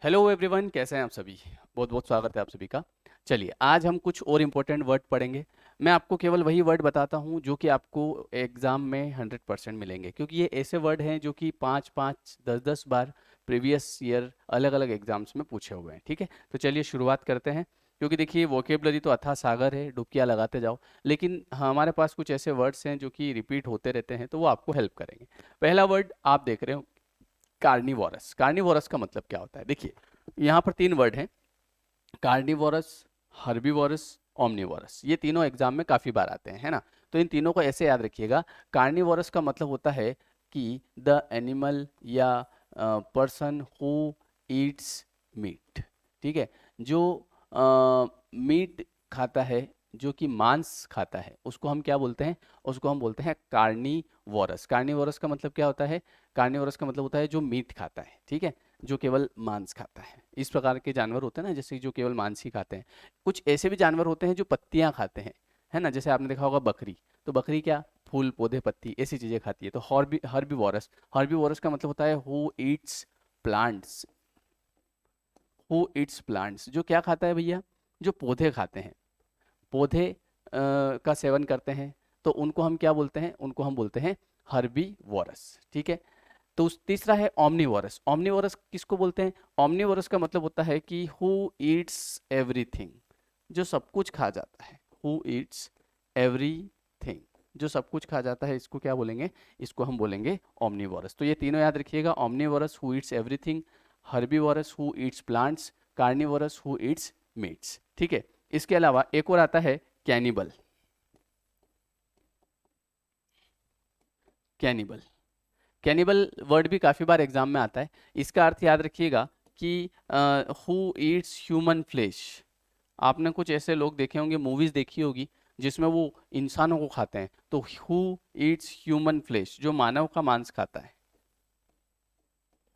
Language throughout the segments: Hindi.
हेलो एवरीवन, कैसे हैं आप सभी। बहुत बहुत स्वागत है आप सभी का। चलिए आज हम कुछ और इम्पोर्टेंट वर्ड पढ़ेंगे। मैं आपको केवल वही वर्ड बताता हूँ जो कि आपको एग्ज़ाम में 100% मिलेंगे, क्योंकि ये ऐसे वर्ड हैं जो कि 5-5 10-10 बार प्रीवियस ईयर अलग अलग एग्जाम्स में पूछे हुए हैं। ठीक है, तो चलिए शुरुआत करते हैं। क्योंकि देखिए वोकेबलरी तो अथाह सागर है, डुबकियाँ लगाते जाओ, लेकिन हमारे पास कुछ ऐसे वर्ड्स हैं जो कि रिपीट होते रहते हैं, तो वो आपको हेल्प करेंगे। पहला वर्ड आप देख रहे हो, कार्निवोरस। कार्निवोरस का मतलब क्या होता है? देखिए यहाँ पर तीन वर्ड हैं, कार्निवोरस, हर्बीवोरस, ओमनिवोरस। ये तीनों एग्जाम में काफी बार आते हैं, है ना। तो इन तीनों को ऐसे याद रखिएगा। कार्निवोरस का मतलब होता है कि द एनिमल या पर्सन हु ईट्स मीट। ठीक है, जो मीट खाता है, जो कि मांस खाता है, उसको हम क्या बोलते हैं? उसको हम बोलते हैं कार्निवोरस। कार्निवोरस का मतलब क्या होता है? कार्निवोरस का मतलब होता है जो मीट खाता है। ठीक है, जो केवल मांस खाता है। इस प्रकार के जानवर होते हैं ना, जैसे जो केवल मांस ही खाते हैं। कुछ ऐसे भी जानवर होते हैं जो पत्तियां खाते हैं, है ना। जैसे आपने देखा होगा बकरी, तो बकरी क्या फूल पौधे पत्ती ऐसी चीजें खाती है। तो हर्बीवोरस, हर्बीवोरस का मतलब होता है who eats plants. Who eats plants, जो क्या खाता है भैया? जो पौधे खाते हैं, पौधे का सेवन करते हैं, तो उनको हम क्या बोलते हैं? उनको हम बोलते हैं हर्बीवोरस। ठीक है, तो तीसरा है ओमनीवोरस। ओमनीवोरस किसको बोलते हैं? ओमनीवोरस का मतलब होता है कि हु ईट्स एवरीथिंग, जो सब कुछ खा जाता है। हु ईट्स एवरीथिंग, जो सब कुछ खा जाता है, इसको क्या बोलेंगे? इसको हम बोलेंगे ओमनीवोरस। तो ये तीनों याद रखिएगा, omnivorous who eats everything, herbivorous who eats plants, carnivorous who eats meats. ठीक है, इसके अलावा एक और आता है कैनिबल। कैनिबल, कैनिबल वर्ड भी काफी बार एग्जाम में आता है। इसका अर्थ याद रखिएगा कि हु ईट्स ह्यूमन फ्लेश। आपने कुछ ऐसे लोग देखे होंगे, मूवीज देखी होगी, जिसमें वो इंसानों को खाते हैं। तो हु ईट्स ह्यूमन फ्लेश, जो मानव का मांस खाता है।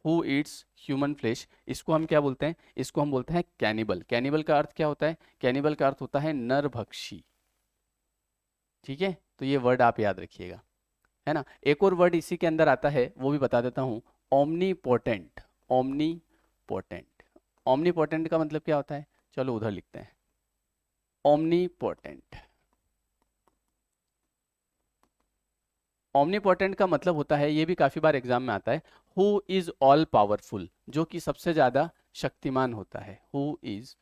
हु ईट्स ह्यूमन फ्लेश, इसको हम क्या बोलते हैं? इसको हम बोलते हैं कैनिबल। कैनिबल का अर्थ क्या होता है? कैनिबल का अर्थ होता है नरभक्षी। ठीक है, तो ये वर्ड आप याद रखिएगा, है ना। एक और वर्ड इसी के अंदर आता है, वो भी बता देता हूँ, ओमनीपोटेंट। ओमनीपोटेंट, ओमनीपोटेंट का मतलब क्या होता है? चलो उधर लिखते हैं, ओमनीपोटेंट। ओमनीपोटेंट का मतलब होता है, ये भी काफी बार एग्जाम में आता है, हु इज ऑल पावरफुल, जो कि सबसे ज्यादा शक्तिमान होता है। हु इज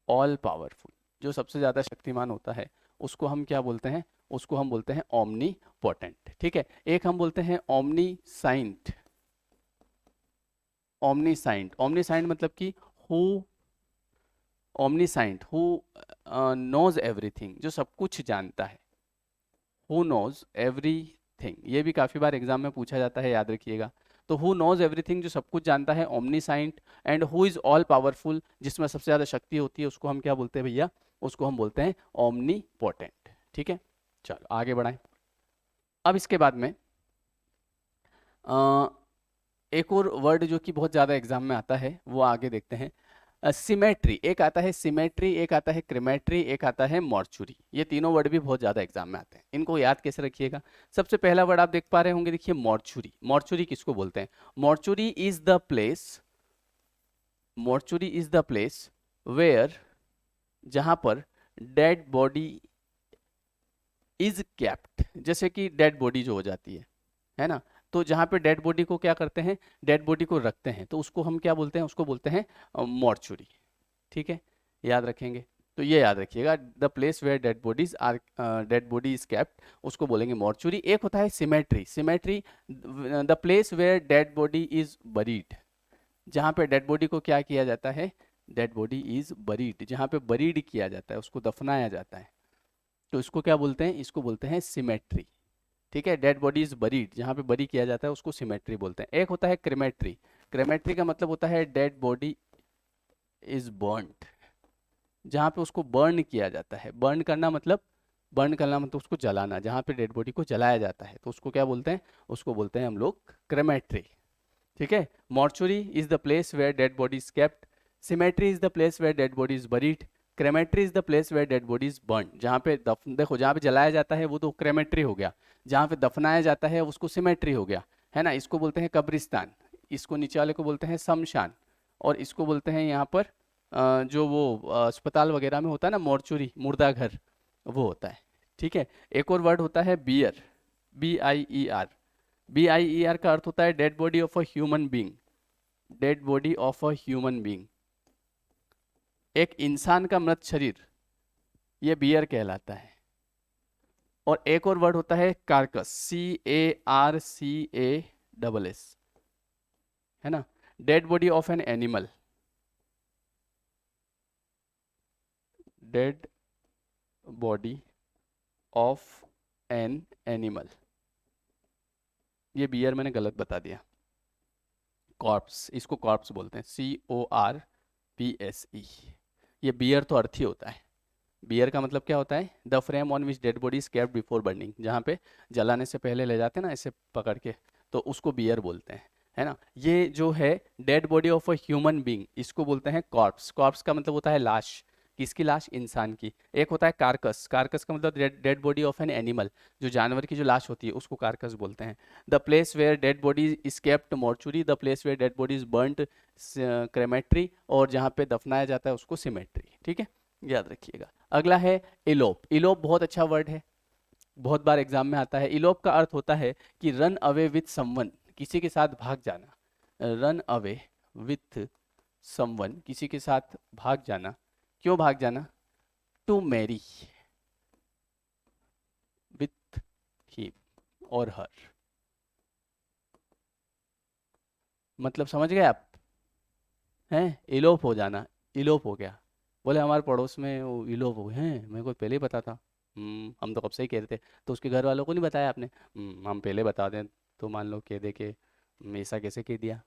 ऑल पावरफुल, जो सबसे ज्यादा शक्तिमान होता है, उसको हम क्या बोलते हैं? उसको हम बोलते हैं ओमनीपोटेंट। ठीक है, एक हम बोलते हैं ओमनीसाइंट। ओमनीसाइंट, ओमनीसाइंट मतलब कि who, omniscient who knows everything, जो सब कुछ जानता है। हु नोज एवरीथिंग, ये भी काफी बार एग्जाम में पूछा जाता है, याद रखिएगा। तो हु नोज एवरीथिंग, जो सब कुछ जानता है, ओमनीसाइंट। And who is all powerful, जिसमें सबसे ज्यादा शक्ति होती है, उसको हम क्या बोलते हैं भैया? उसको हम बोलते हैं ओमनीपोटेंट। ठीक है, चलो आगे बढ़ाएं। अब इसके बाद में अ, एक और वर्ड जो कि बहुत ज्यादा एग्जाम में आता है, वो आगे देखते हैं। सिमेट्री, एक आता है सिमेट्री, एक आता है क्रिमेट्री, एक आता है मॉर्चुरी। ये तीनों वर्ड भी बहुत ज्यादा एग्जाम में आते हैं, इनको याद कैसे रखिएगा। सबसे पहला वर्ड आप देख पा रहे होंगे, देखिए मॉर्चुरी। मॉर्चुरी किसको बोलते हैं? Mortuary is the place, mortuary is the place where, जहां पर डेड बॉडी इज केप्ट। जैसे कि डेड बॉडी जो हो जाती है ना, तो जहाँ पे डेड बॉडी को क्या करते हैं? डेड बॉडी को रखते हैं, तो उसको हम क्या बोलते हैं? उसको बोलते हैं मॉर्चुरी। ठीक है, याद रखेंगे। तो ये याद रखिएगा, the place where dead bodies are, dead body is kept, उसको बोलेंगे मॉर्चुरी। एक होता है cemetery. Cemetery, the place where dead body is buried, जहाँ पे डेड बॉडी को क्या किया जाता है? डेड बॉडी इज बरीड, जहाँ पे बरीड किया जाता है, उसको दफनाया जाता है, तो इसको क्या बोलते हैं? इसको बोलते हैं सिमेट्री। ठीक है, डेड बॉडी इज बरीड, जहाँ पे बरी किया जाता है, उसको सिमेट्री बोलते हैं। एक होता है क्रेमेट्री। क्रेमेट्री का मतलब होता है डेड बॉडी इज बर्न्ड, जहाँ पे उसको बर्न किया जाता है। बर्न करना मतलब, बर्न करना मतलब उसको जलाना, जहाँ पे डेड बॉडी को जलाया जाता है, तो उसको क्या बोलते हैं? उसको बोलते हैं हम लोग क्रेमेट्री। ठीक है, mortuary is the place where dead body is kept, cemetery is the place where dead body is buried, crematory is the place where dead body is burn. जहाँ पे देखो, जहाँ पे जलाया जाता है वो तो क्रेमेट्री हो गया, जहाँ पे दफनाया जाता है उसको सिमेट्री हो गया, है ना। इसको बोलते हैं कब्रिस्तान, इसको नीचे वाले को बोलते हैं शमशान, और इसको बोलते हैं यहाँ पर जो वो अस्पताल वगैरह में होता है ना, मॉर्चुरी, मुर्दा घर, वो होता है। ठीक है। एक और वर्ड होता है बियर, BIER। BIER का अर्थ होता है dead body of a human being, dead body of a human being, एक इंसान का मृत शरीर, ये बियर कहलाता है। और एक और वर्ड होता है कार्कस, CARCASS, है ना, dead body of an animal, dead body of an animal. ये बियर मैंने गलत बता दिया, कॉर्प्स, इसको कॉर्प्स बोलते हैं, CORPSE। ये बियर तो अर्थी होता है। बियर का मतलब क्या होता है? The frame on which dead body is kept before burning, जहाँ पे जलाने से पहले ले जाते हैं ना ऐसे पकड़ के, तो उसको बियर बोलते हैं, है ना। ये जो है dead body of a human being, इसको बोलते हैं कॉर्प्स। कॉर्प्स का मतलब होता है लाश। किसकी लाश? इंसान की। एक होता है कार्कस, कार्कस का मतलब dead body of an animal, जो जानवर की जो लाश होती है उसको कार्कस बोलते हैं। The place where dead body is kept mortuary, the place where dead body is burned crematory, और जहाँ पे दफनाया जाता है उसको सिमेट्री। ठीक है, याद रखिएगा। अगला है इलोप। इलोप बहुत अच्छा वर्ड है, बहुत बार एग्जाम में आता है। इलोप का अर्थ होता है कि रन अवे विथ समवन, किसी के साथ भाग जाना। रन अवे विथ समवन, किसी के साथ भाग जाना। क्यों भाग जाना? टू मैरी विथ हिम और हर। मतलब समझ गए आप? हैं, इलोप हो जाना, इलोप हो गया। बोले हमारे पड़ोस में वो इलोप हो गए हैं, मेरे को पहले ही पता था। हम तो कब से ही कह रहे थे। तो उसके घर वालों को नहीं बताया आपने? हम पहले बता दें तो मान लो कह दे के ऐसा कैसे कह दिया।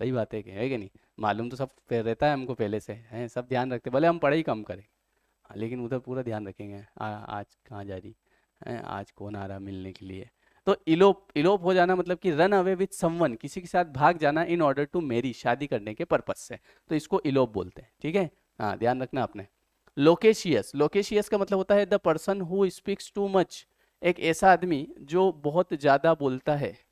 सही बात है कि है कि नहीं? मालूम तो सब रहता है हमको पहले से, हैं, सब ध्यान रखते, भले हम पढ़ाई कम करें। हाँ, लेकिन उधर पूरा ध्यान रखेंगे। आज कहाँ जा रही है, आज कौन आ रहा मिलने के लिए। तो इलोप, इलोप हो जाना मतलब कि रन अवे विथ समवन, किसी के साथ भाग जाना इन ऑर्डर टू मैरी, शादी करने के पर्पज से, तो इसको इलोप बोलते हैं। ठीक है, हाँ ध्यान रखना आपने। लोकेशियस, लोकेशियस का मतलब होता है the person who speaks too much, एक ऐसा आदमी जो बहुत ज्यादा बोलता है।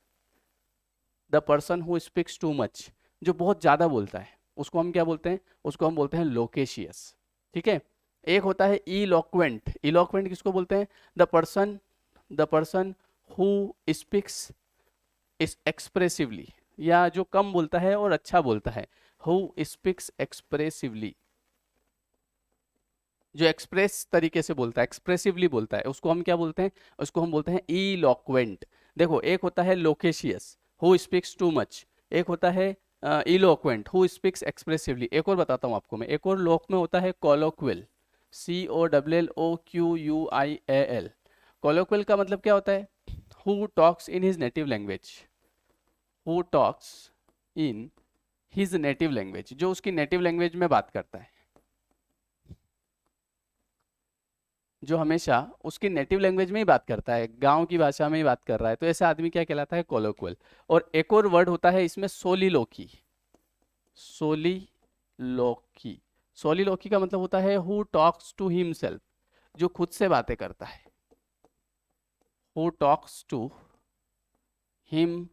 The person who speaks too much, जो बहुत ज्यादा बोलता है, उसको हम क्या बोलते हैं? उसको हम बोलते हैं लोकेशियस। ठीक है। एक होता है इलोक्वेंट। इलोक्वेंट किसको बोलते हैं? The person who speaks expressively, या जो कम बोलता है और अच्छा बोलता है। हु स्पीक्स एक्सप्रेसिवली, जो एक्सप्रेस तरीके से बोलता है, एक्सप्रेसिवली बोलता है, उसको हम क्या बोलते हैं? उसको हम बोलते हैं इलोक्वेंट। देखो, एक होता है loquacious, who speaks too much. एक होता है इलोक्वेंट, हु स्पीक्स एक्सप्रेसिवली। एक और बताता हूँ आपको मैं, एक और लोक में होता है कोलोक्विल, COLLOQUIAL। कोलोक्विल का मतलब क्या होता है? Who talks in his native language, who talks in his native language, जो उसकी नेटिव लैंग्वेज में बात करता है, जो हमेशा उसकी नेटिव लैंग्वेज में ही बात करता है, गांव की भाषा में ही बात कर रहा है, तो ऐसा आदमी क्या कहलाता है? कोलोक्वल। और एक और वर्ड होता है इसमें सोलिलोकी, सोलिलोकी। सोलिलोकी का मतलब होता है हु टॉक्स टू हिमसेल्फ, जो खुद से बातें करता है। Who talks to him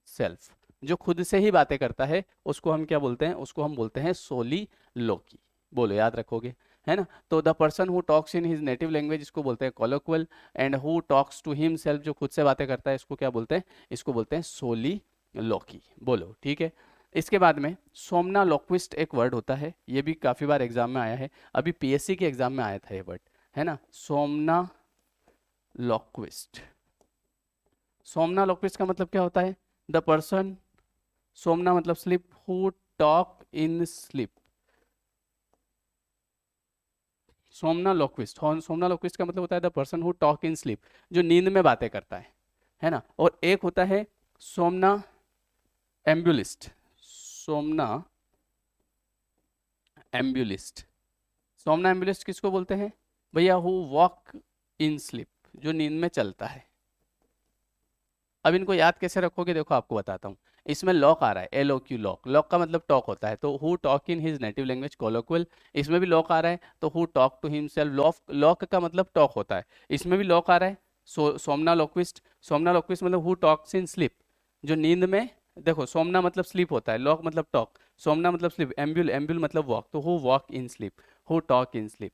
self, जो खुद से ही बातें करता है, उसको हम क्या बोलते हैं? उसको हम बोलते हैं सोली लोकी। बोलो, याद रखोगे, है ना। तो the person who talks in his native language, इसको बोलते हैं colloquial. And who talks to himself, जो खुद से बातें करता है, इसको क्या बोलते हैं? इसको बोलते हैं सोली लोकी। बोलो, ठीक है। इसके बाद में सोमना लोक्विस्ट एक वर्ड होता है, ये भी काफी बार एग्जाम में आया है, अभी PSC के एग्जाम में आया था ये वर्ड, है ना, सोमना लोक्विस्ट। सोमना लोक्विस्ट का मतलब क्या होता है? द पर्सन, सोमना मतलब sleep, who talk in sleep. सोमना लोक्विस्ट, सोमना लोक्विस्ट का मतलब होता है the person who talk in sleep, जो नींद में बातें करता है ना। और एक होता है सोमना एम्बुलिस्ट, सोमना एम्बुलिस्ट। सोमना एम्बुलिस्ट किसको बोलते हैं भैया? हु वॉक इन स्लीप, जो नींद में चलता है। अब इनको याद कैसे रखोगे? देखो आपको बताता हूँ। इसमें लॉक आ रहा है, LOQ, लॉक। लॉक का मतलब टॉक होता है, तो who talk in his native language, colloquial. इसमें भी लॉक आ रहा है, तो हु टॉक टू हिमसेल्फ। लॉक का मतलब टॉक होता है, इसमें भी लॉक आ रहा है। सोमना लोक्विस्ट, सोमना लोक्विस्ट मतलब हु टॉक्स इन स्लीप, जो नींद में, देखो सोमना मतलब स्लीप होता है, लॉक मतलब टॉक। सोमना मतलब स्लीप, एम्ब्यूल, एम्ब्यूल मतलब वॉक, तो who walk in sleep, who talk in sleep,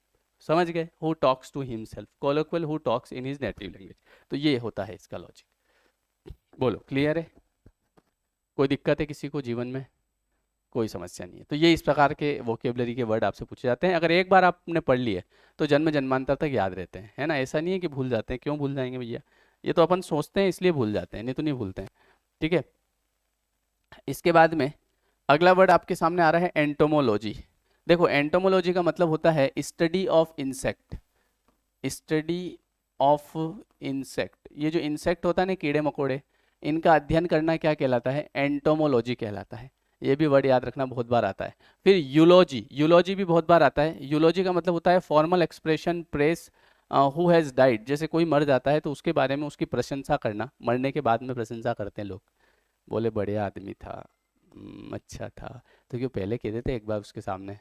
समझ गए, who talks to himself, colloquial who talks in his native language. तो ये होता है इसका लॉजिक। बोलो क्लियर है, कोई दिक्कत है किसी को जीवन में? कोई समस्या नहीं है। तो ये इस प्रकार के वोकेबलरी के वर्ड आपसे पूछे जाते हैं, अगर एक बार आपने पढ़ लिए तो जन्म जन्मांतर तक याद रहते हैं, है ना, ऐसा नहीं है कि भूल जाते हैं, क्यों भूल जाएंगे भैया, ये तो अपन सोचते हैं इसलिए भूल जाते हैं, नहीं तो नहीं भूलते हैं, ठीक है। इसके बाद में अगला वर्ड आपके सामने आ रहा है एंटोमोलॉजी। देखो एंटोमोलॉजी का मतलब होता है study of insect, study of insect, ये जो इंसेक्ट होता है ना कीड़े मकोड़े, इनका अध्ययन करना क्या कहलाता है, एंटोमोलॉजी कहलाता है। ये भी वर्ड याद रखना, बहुत बार आता है। फिर यूलॉजी, यूलॉजी भी बहुत बार आता है। यूलॉजी का मतलब होता है formal expression press who has died, जैसे कोई मर जाता है तो उसके बारे में उसकी प्रशंसा करना, मरने के बाद में प्रशंसा करते हैं लोग, बोले बढ़िया आदमी था, अच्छा था, तो क्यों पहले कहते थे एक बार उसके सामने,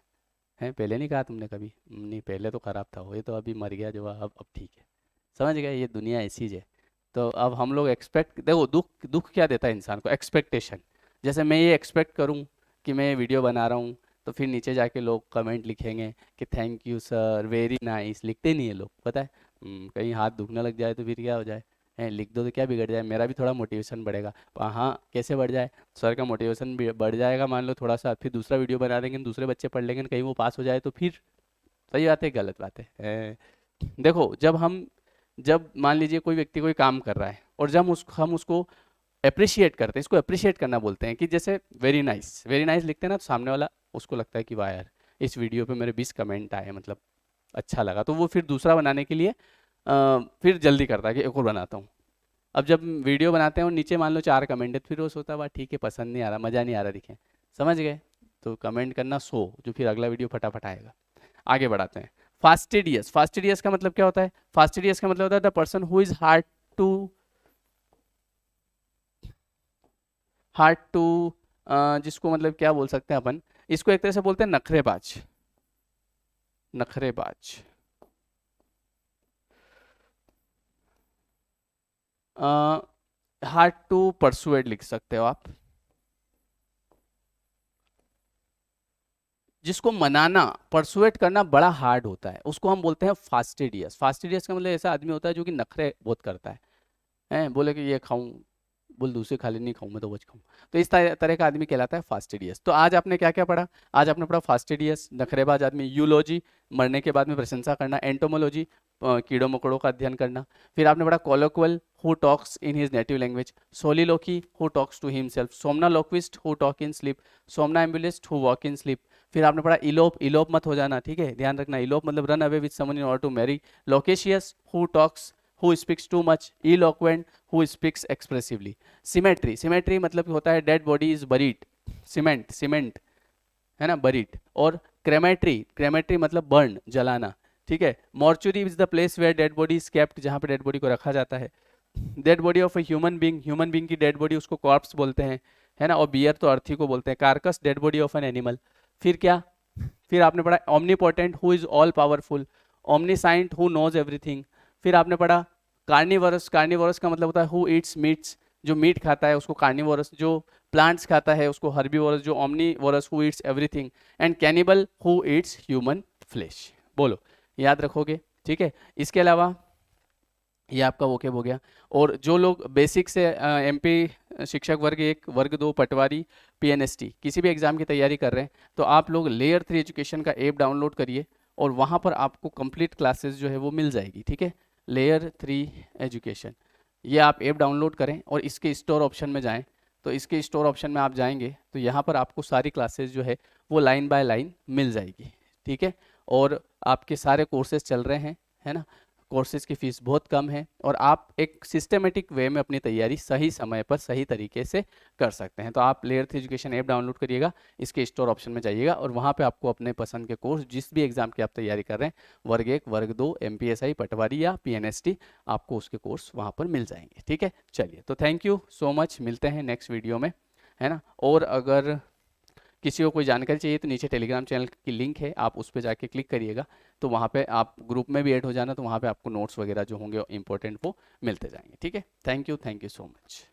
हैं पहले नहीं कहा तुमने कभी? नहीं पहले तो खराब था वो, ये तो अभी मर गया जो, अब ठीक है। समझ गए, ये दुनिया ऐसी है। तो अब हम लोग एक्सपेक्ट, देखो दुख, दुख क्या देता है इंसान को, एक्सपेक्टेशन। जैसे मैं ये एक्सपेक्ट करूं कि मैं ये वीडियो बना रहा हूं, तो फिर नीचे जाके लोग कमेंट लिखेंगे कि thank you sir, very nice, लिखते नहीं है लोग, पता है। कहीं हाथ दुखने लग जाए तो फिर क्या हो जाए, हैं लिख दो तो क्या बिगड़ जाए, मेरा भी थोड़ा मोटिवेशन बढ़ेगा। हाँ कैसे बढ़ जाए, सर का मोटिवेशन भी बढ़ जाएगा मान लो थोड़ा सा, फिर दूसरा वीडियो बना देंगे, दूसरे बच्चे पढ़ लेंगे, कहीं वो पास हो जाए तो फिर, सही बात है गलत बात है। देखो जब मान लीजिए कोई व्यक्ति कोई काम कर रहा है और जब हम उसको अप्रिशिएट करते हैं, इसको अप्रिशिएट करना बोलते हैं, कि जैसे वेरी नाइस, वेरी नाइस लिखते हैं ना, तो सामने वाला उसको लगता है कि वाह यार इस वीडियो पे मेरे 20 कमेंट आए, मतलब अच्छा लगा, तो वो फिर दूसरा बनाने के लिए फिर जल्दी करता है कि एक और बनाता हूँ। अब जब वीडियो बनाते हैं और नीचे मान लो 4 कमेंट है, फिर वो सोचता है वाह ठीक है, पसंद नहीं आ रहा, मज़ा नहीं आ रहा दिखे, समझ गए। तो कमेंट करना 100, जो फिर अगला वीडियो फटाफट आएगा। आगे बढ़ाते हैं। फास्टिडियस, फास्टिडियस का मतलब क्या होता है, फास्टिडियस का मतलब होता है the person who is too hard to जिसको मतलब क्या बोल सकते हैं अपन, इसको एक तरह से बोलते हैं नखरेबाज, नखरेबाज। हार्ड टू परसुएड लिख सकते हो आप, जिसको मनाना, परसुएट करना बड़ा हार्ड होता है, उसको हम बोलते हैं फास्टिडियस। फास्टिडियस का मतलब ऐसा आदमी होता है जो कि नखरे बहुत करता है, हैं बोले कि ये खाऊं, बोल दूसरे खा ले, नहीं खाऊं मैं तो बच खाऊं, तो इस तरह का आदमी कहलाता है फास्टिडियस। तो आज आपने क्या क्या पढ़ा, आज आपने पढ़ा फास्टिडियस नखरेबाज आदमी, यूलॉजी मरने के बाद में प्रशंसा करना, एंटोमोलॉजी कीड़ों मकोड़ों का अध्ययन करना, फिर आपने पढ़ा colloquial who talks in his native language, soliloquy who talks to himself, somniloquist who talk in sleep, somnambulist who walk in sleep. फिर आपने पढ़ा इलोप, इलोप मत हो जाना, ठीक है, ध्यान रखना, इलोप मतलब run away with someone in order to marry, loquacious who talks who speaks too much, eloquent who speaks expressively, symmetry, symmetry मतलब होता है dead body is buried, cement, cement है ना, buried, और crematory, crematory मतलब burn, जलाना, ठीक है। mortuary is the place where dead body is kept, जहाँ पे dead body को रखा जाता है। dead body of a human being, human being की dead body उसको corpse बोलते हैं, है ना, और बियर तो अर्थी को बोलते हैं, carcass dead body of an animal। फिर क्या, फिर आपने पढ़ा omnipotent who is all powerful, omniscient who knows everything। फिर आपने पढ़ा कार्निवोरस, कार्निवोरस का मतलब होता है हु ईट्स मीट्स, जो मीट खाता है उसको कार्निवोरस, जो प्लांट्स खाता है उसको हर्बीवोरस, जो omnivorous who eats everything, and cannibal who eats human flesh. बोलो याद रखोगे, ठीक है। इसके अलावा ये आपका वोकेब हो गया। और जो लोग बेसिक से एमपी शिक्षक वर्ग 1 वर्ग 2 पटवारी पीएनएसटी किसी भी एग्जाम की तैयारी कर रहे हैं, तो आप लोग लेयर 3 एजुकेशन का ऐप डाउनलोड करिए, और वहाँ पर आपको कंप्लीट क्लासेस जो है वो मिल जाएगी, ठीक है। लेयर 3 एजुकेशन, ये आप ऐप डाउनलोड करें और इसके स्टोर ऑप्शन में जाएं, तो इसके स्टोर ऑप्शन में आप जाएंगे तो यहाँ पर आपको सारी क्लासेस जो है वो लाइन बाय लाइन मिल जाएगी, ठीक है। और आपके सारे कोर्सेज चल रहे हैं, है ना, कोर्सेज की फ़ीस बहुत कम है, और आप एक सिस्टमेटिक वे में अपनी तैयारी सही समय पर सही तरीके से कर सकते हैं। तो आप लेयर 3 एजुकेशन ऐप डाउनलोड करिएगा, इसके स्टोर ऑप्शन में जाइएगा, और वहाँ पे आपको अपने पसंद के कोर्स, जिस भी एग्जाम की आप तैयारी कर रहे हैं, वर्ग 1 वर्ग 2 एमपीएसआई पटवारी या पीएनएसटी, आपको उसके कोर्स वहाँ पर मिल जाएंगे, ठीक है। चलिए, तो थैंक यू सो मच, मिलते हैं नेक्स्ट वीडियो में, है ना। और अगर किसी को कोई जानकारी चाहिए तो नीचे टेलीग्राम चैनल की लिंक है, आप उस पर जाके क्लिक करिएगा, तो वहाँ पे आप ग्रुप में भी ऐड हो जाना, तो वहाँ पे आपको नोट्स वगैरह जो होंगे इंपॉर्टेंट वो मिलते जाएंगे, ठीक है। Thank you so much.